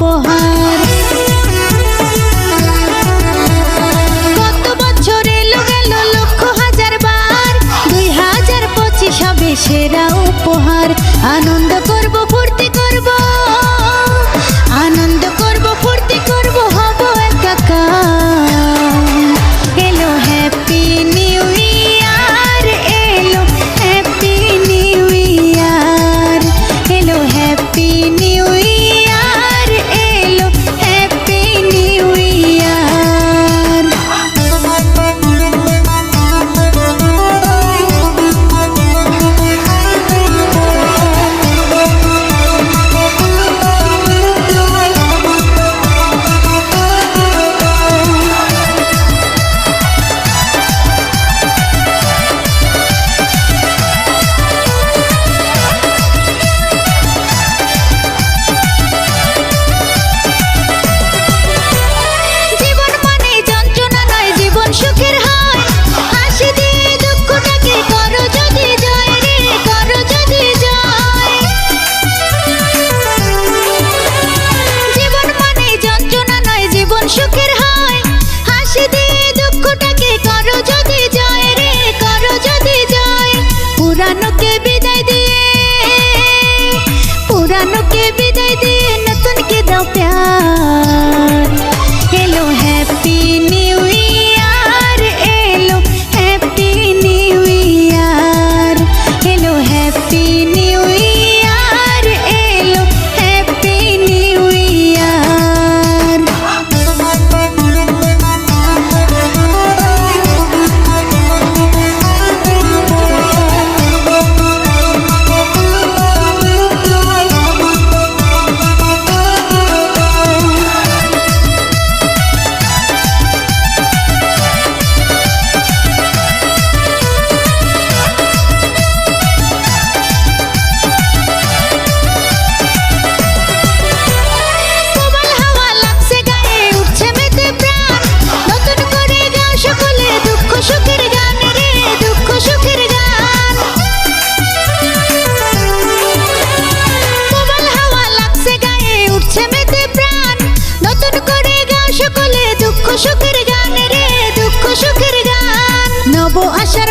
উপহার। কত বছর এলো গেল লক্ষ হাজার বার, 2025 হবে সেরা উপহার। আনন্দ করব ফুর্তি করব, আনন্দ করব ফুর্তি করব, হব একাকার। এলো হ্যাপি নিউ ইয়ার, এলো হ্যাপি নিউ ইয়ার, এলো হ্যাপি নিউ ইয়ার, এলো হ্যাপি নিউ ইয়ার। সুখের হয় হাসি দিয়ে, দুঃখটাকে করো যদি জয় রে, করো যদি জয়। জীবন মানে যন্ত্রণা নয়, জীবন সুখের হয় হাসি দিয়ে, দুঃখটাকে করো যদি জয় রে, করো যদি জয়। পুরানোকে বিদায় দিয়ে, পুরানোকে বিদায় দিয়ে নতুনকে দাও প্যার। এলো হ্যাপি নিউ ইয়ার, এলো হ্যাপি নিউ ইয়ার, এলো হ্যাপি নিউ ইয়ার, এলো হ্যাপি নিউ ইয়ার। সুখের গান রে, দুঃখ সুখের গান। নব আশার